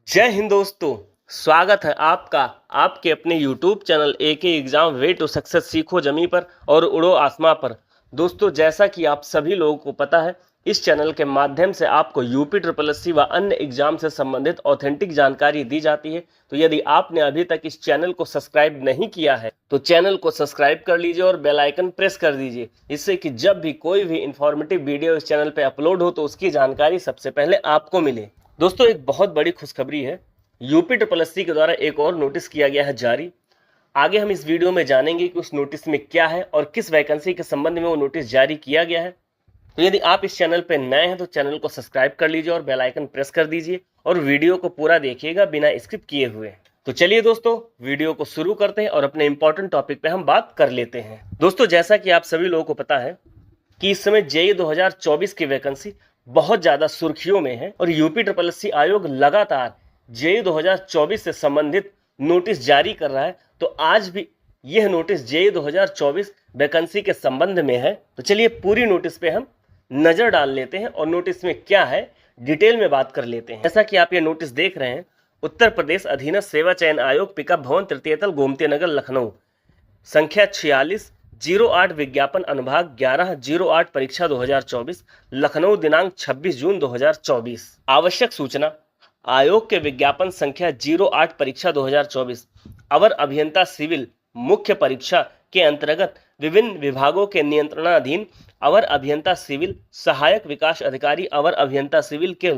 जय हिंद दोस्तों। स्वागत है आपका आपके अपने YouTube channel AK exam way to success सीखो जमी पर और उड़ो आसमां पर। दोस्तों, जैसा कि आप सभी लोगों को पता है, इस चैनल के माध्यम से आपको यूपी ट्रिपल एससी व अन्य एग्जाम से संबंधित ऑथेंटिक जानकारी दी जाती है। तो यदि आपने अभी तक इस चैनल को सब्सक्राइब नहीं किया है तो चैनल को सब्सक्राइब कर लीजिए और बेल आइकन प्रेस कर दीजिए, इससे कि जब भी कोई भी इंफॉर्मेटिव वीडियो इस चैनल पर अपलोड हो तो उसकी जानकारी सबसे पहले आपको मिले। दोस्तों, एक बहुत बड़ी खुशखबरी है। यूपी ट्रिपल एससी के द्वारा एक और नोटिस किया गया है जारी। आगे हम इस वीडियो में जानेंगे कि उस नोटिस में क्या है और किस वैकेंसी के संबंध में वो नोटिस जारी किया गया है। तो यदि आप इस चैनल पर नए हैं तो चैनल को सब्सक्राइब कर लीजिए और बेल आइकन प्रेस कर दीजिए और वीडियो को पूरा देखिएगा बिना स्किप किए हुए। तो चलिए दोस्तों, वीडियो को शुरू करते हैं और अपने इंपॉर्टेंट टॉपिक पे हम बात कर लेते हैं। दोस्तों, जैसा कि आप सभी लोगों को पता है कि इस समय जेईई 2024 की वैकेंसी बहुत ज्यादा सुर्खियों में है और यूपी ट्रिपल एससी आयोग लगातार जेईई 2024 से संबंधित नोटिस जारी कर रहा है। तो आज भी यह नोटिस जेईई 2024 वैकेंसी के संबंध में है। तो चलिए पूरी नोटिस पे हम नजर डाल लेते हैं और नोटिस में क्या है डिटेल में बात कर लेते हैं। जैसा कि आप ये नोटिस देख रहे हैं, उत्तर प्रदेश अधीनस्थ सेवा चयन आयोग पिकअप भवन तृतीय तल गोमती नगर लखनऊ, संख्या 4608 विज्ञापन अनुभाग 1108 परीक्षा 2024 लखनऊ दिनांक 26 जून 2024। आवश्यक सूचना, आयोग के विज्ञापन संख्या 08 परीक्षा 2024 अवर अभियंता सिविल मुख्य परीक्षा के अंतर्गत विभिन्न विभागों के नियंत्रणाधीन अवर अभियंता सिविल सहायक विकास अधिकारी अवर अभियंता सिविल के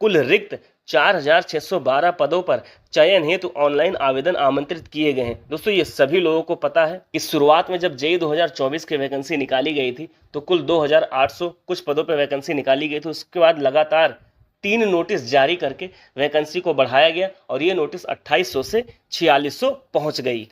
कुल रिक्त 4612 पदों पर चयन हेतु ऑनलाइन आवेदन आमंत्रित किए गए हैं। दोस्तों, ये सभी लोगों को पता है कि शुरुआत में जब जेईई 2024 की वैकेंसी निकाली गई थी तो कुल 2800 कुछ पदों पर वैकेंसी निकाली गई थी। उसके बाद लगातार 3 नोटिस जारी करके वैकेंसी को बढ़ाया गया और ये नोटिस 2800 से 4600 पहुंच गई।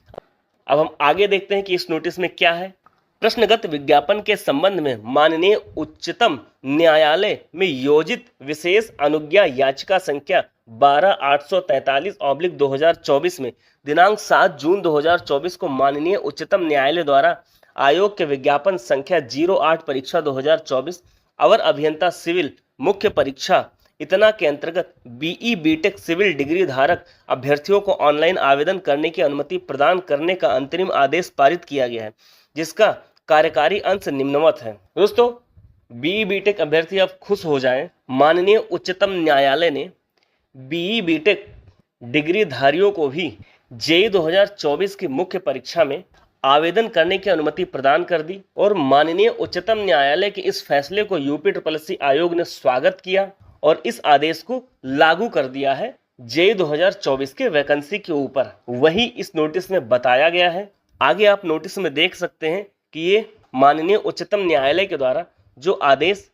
अब हम आगे देखते हैं कि इस नोटिस में क्या है। प्रश्नगत विज्ञापन के संबंध में माननीय उच्चतम न्यायालय में योजित विशेष अनुज्ञा याचिका संख्या 12843/2024 में दिनांक 7 जून 2024 को माननीय उच्चतम न्यायालय द्वारा आयोग के विज्ञापन संख्या 08 परीक्षा 2024 अवर अभियंता सिविल मुख्य परीक्षा इतना के अंतर्गत बीई बीटेक सिविल डिग्री धारक अभ्यर्थियों को ऑनलाइन आवेदन करने की अनुमति प्रदान करने का अंतरिम आदेश पारित किया गया है, जिसका कार्यकारी अंश निम्नवत है। दोस्तों, बीई बीटेक अभ्यर्थी अब खुश हो जाएं। माननीय उच्चतम न्यायालय ने बीई बीटेक डिग्री धारियों को भी जेईई 2024 की मुख्य परीक्षा में आवेदन करने की अनुमति प्रदान कर दी और माननीय उच्चतम न्यायालय के इस फैसले को यूपी ट्रिपल एससी आयोग ने स्वागत किया और इस आदेश को लागू कर दिया है जेईई 2024 के वैकेंसी के ऊपर। वही इस नोटिस में बताया गया है। आगे आप नोटिस में देख सकते हैं कि ये माननीय उच्चतम न्यायालय के द्वारा जो आदेश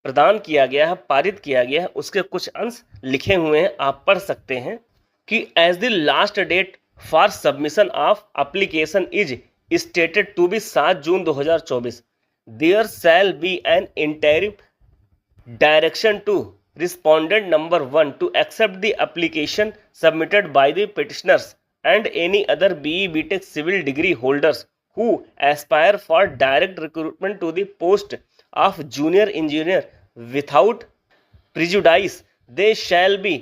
प्रदान किया गया है, पारित किया गया है, उसके कुछ अंश लिखे हुए हैं, आप पढ़ सकते हैं कि as the last date for submission of application is stated to be 7 June 2024 there shall be an interim direction to respondent number 1 to accept the application submitted by the petitioners and any other BE BTech civil degree holders who aspire for direct recruitment to the post of junior engineer without prejudice. They shall be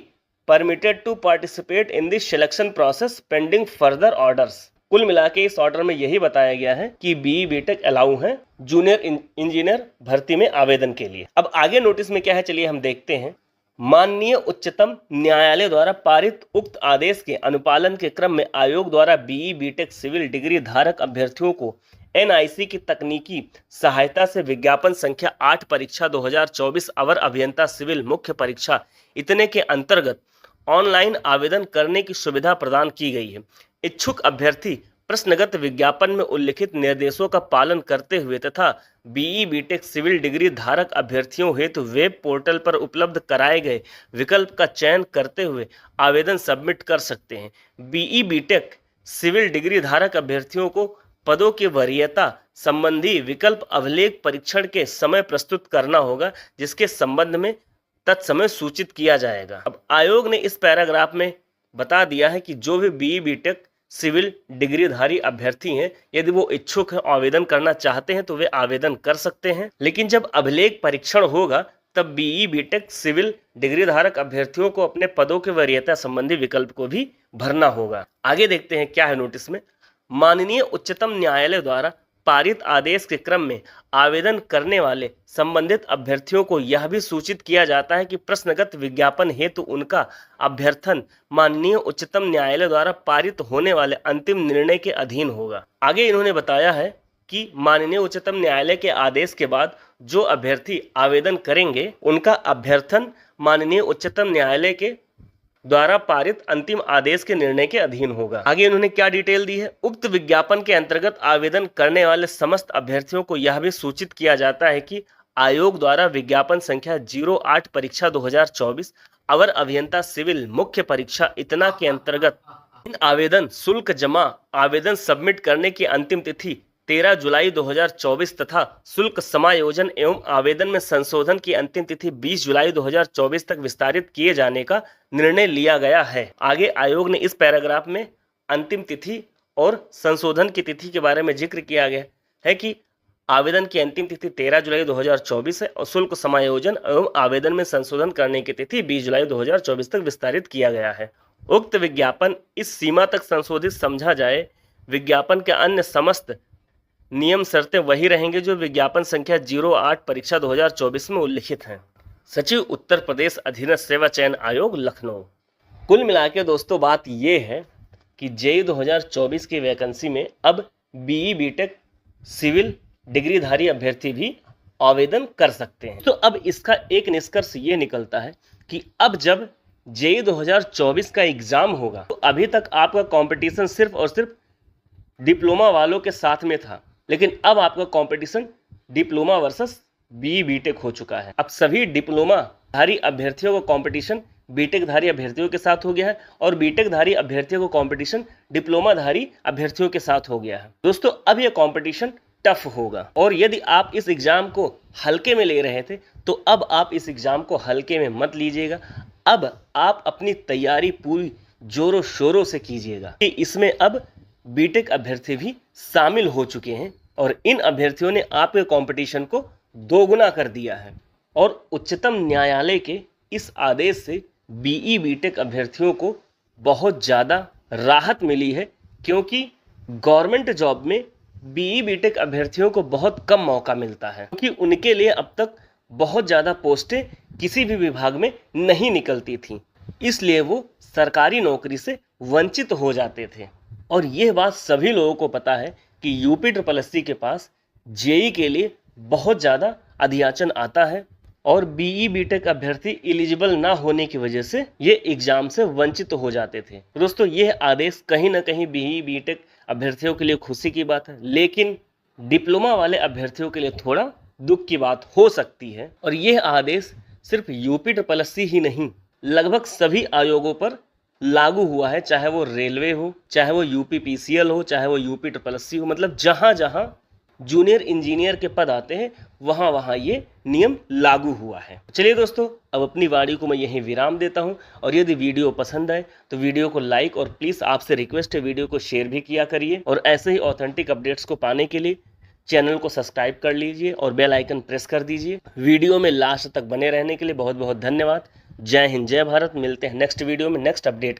permitted to participate in the selection process pending further orders. कुल मिला के इस order में यही बताया गया है कि बीई बीटेक अलाउ है जूनियर इंजीनियर भर्ती में आवेदन के लिए। अब आगे नोटिस में क्या है, चलिए हम देखते हैं। माननीय उच्चतम न्यायालय द्वारा पारित उक्त आदेश के अनुपालन के क्रम में आयोग द्वारा बीई बीटेक सिविल डिग्री धारक अभ्यर्थियों को एनआईसी की तकनीकी सहायता से विज्ञापन संख्या 8 परीक्षा 2024 अवर अभियंता सिविल मुख्य परीक्षा इतने के अंतर्गत ऑनलाइन आवेदन करने की सुविधा प्रदान की गई है। इच्छुक अभ्यर्थी प्रश्नगत विज्ञापन में उल्लिखित निर्देशों का पालन करते हुए तथा बीई बीटेक सिविल डिग्री धारक अभ्यर्थियों हेतु वेब पोर्टल पर उपलब्ध कराए गए विकल्प का चयन करते हुए आवेदन सबमिट कर सकते हैं। बीई बीटेक सिविल डिग्री धारक अभ्यर्थियों को पदों की वरीयता संबंधी विकल्प अभिलेख परीक्षण के समय प्रस्तुत करना होगा, जिसके संबंध में तत्समय सूचित किया जाएगा। अब आयोग ने इस पैराग्राफ में बता दिया है कि जो भी बीई बीटेक सिविल डिग्रीधारी अभ्यर्थी हैं, यदि वो इच्छुक हैं, आवेदन करना चाहते हैं तो वे आवेदन कर सकते हैं। लेकिन जब अभिलेख परीक्षण होगा तब बीई बीटेक सिविल डिग्री धारक अभ्यर्थियों को अपने पदों के वरीयता संबंधी विकल्प को भी भरना होगा। आगे देखते हैं क्या है नोटिस में। माननीय उच्चतम न्यायालय द्वारा पारित आदेश के क्रम में आवेदन करने वाले संबंधित अभ्यर्थियों को यह भी सूचित किया जाता है कि प्रश्नगत विज्ञापन हेतु उनका अभ्यर्थन माननीय उच्चतम न्यायालय द्वारा पारित होने वाले अंतिम निर्णय के अधीन होगा। आगे इन्होंने बताया है कि माननीय उच्चतम न्यायालय के आदेश के बाद जो अभ्यर्थी आवेदन करेंगे उनका अभ्यर्थन माननीय उच्चतम न्यायालय के द्वारा पारित अंतिम आदेश के निर्णय के अधीन होगा। आगे इन्होंने क्या डिटेल दी है। उक्त विज्ञापन के अंतर्गत आवेदन करने वाले समस्त अभ्यर्थियों को यह भी सूचित किया जाता है कि आयोग द्वारा विज्ञापन संख्या 08 परीक्षा 2024 अवर अभियंता सिविल मुख्य परीक्षा इतना के अंतर्गत इन आवेदन शुल्क जमा आवेदन सबमिट करने की अंतिम तिथि 13 जुलाई 2024 तथा शुल्क समायोजन एवं आवेदन में संशोधन की अंतिम तिथि 20 जुलाई 2024 तक विस्तारित किए जाने का निर्णय लिया गया है। आगे आयोग ने इस पैराग्राफ में अंतिम तिथि और संशोधन की तिथि के बारे में जिक्र किया गया है कि आवेदन की अंतिम तिथि 13 जुलाई 2024 है और शुल्क समायोजन एवं आवेदन में संशोधन करने की तिथि 20 जुलाई 2024 तक विस्तारित किया गया है। उक्त विज्ञापन इस सीमा तक संशोधित समझा जाए। विज्ञापन के अन्य समस्त नियम शर्तें वही रहेंगे जो विज्ञापन संख्या 08 परीक्षा 2024 में उल्लिखित हैं। सचिव उत्तर प्रदेश अधीनस्थ सेवा चयन आयोग लखनऊ। कुल मिला के दोस्तों बात ये है कि जेईई 2024 की वैकेंसी में अब बीई बीटेक सिविल डिग्रीधारी अभ्यर्थी भी आवेदन कर सकते हैं। तो अब इसका एक निष्कर्ष ये निकलता है कि अब जब जेईई 2024 का एग्जाम होगा तो अभी तक आपका कंपटीशन सिर्फ और सिर्फ डिप्लोमा वालों के साथ में था, लेकिन अब आपका competition diploma versus BE BTech हो चुका है। अब सभी डिप्लोमा धारी अभ्यर्थियों का कंपटीशन बीटेक धारी अभ्यर्थियों के साथ हो गया है और बीटेक धारी अभ्यर्थियों का कंपटीशन डिप्लोमा धारी अभ्यर्थियों के साथ हो गया है। दोस्तों अब यह कंपटीशन टफ होगा और यदि आप इस एग्जाम को हल्के में ले रहे थे तो अब आप इस एग्जाम को हल्के में मत लीजिएगा। अब आप अपनी तैयारी पूरी जोरों शोरों से कीजिएगा कि इसमें अब बीटेक अभ्यर्थी भी शामिल हो चुके हैं और इन अभ्यर्थियों ने आपके कंपटीशन को दोगुना कर दिया है। और उच्चतम न्यायालय के इस आदेश से बीई बीटेक अभ्यर्थियों को बहुत ज़्यादा राहत मिली है, क्योंकि गवर्नमेंट जॉब में बीई बीटेक अभ्यर्थियों को बहुत कम मौका मिलता है, क्योंकि उनके लिए अब तक बहुत ज़्यादा पोस्टें किसी भी विभाग में नहीं निकलती थीं, इसलिए वो सरकारी नौकरी से वंचित हो जाते थे। और यह बात सभी लोगों को पता है कि यूपी SSC के पास जेईई के लिए बहुत ज़्यादा अधियाचन आता है और बीई बीटेक अभ्यर्थी एलिजिबल ना होने की वजह से ये एग्जाम से वंचित हो जाते थे। दोस्तों यह आदेश कहीं ना कहीं बीई बीटेक अभ्यर्थियों के लिए खुशी की बात है, लेकिन डिप्लोमा वाले अभ्यर्थियों के लिए थोड़ा दुख की बात हो सकती है। और यह आदेश सिर्फ यूपी SSC ही नहीं, लगभग सभी आयोगों पर लागू हुआ है, चाहे वो रेलवे हो, चाहे वो यूपी PCL हो, चाहे वो यूपी SSC हो। मतलब जहाँ जहाँ जूनियर इंजीनियर के पद आते हैं वहाँ वहाँ ये नियम लागू हुआ है। चलिए दोस्तों अब अपनी वाणी को मैं यहीं विराम देता हूँ और यदि वीडियो पसंद आए तो वीडियो को लाइक और प्लीज़ आपसे रिक्वेस्ट है वीडियो को शेयर भी किया करिए और ऐसे ही ऑथेंटिक अपडेट्स को पाने के लिए चैनल को सब्सक्राइब कर लीजिए और बेल आइकन प्रेस कर दीजिए। वीडियो में लास्ट तक बने रहने के लिए बहुत बहुत धन्यवाद। जय हिंद, जय भारत। मिलते हैं नेक्स्ट वीडियो में नेक्स्ट अपडेट।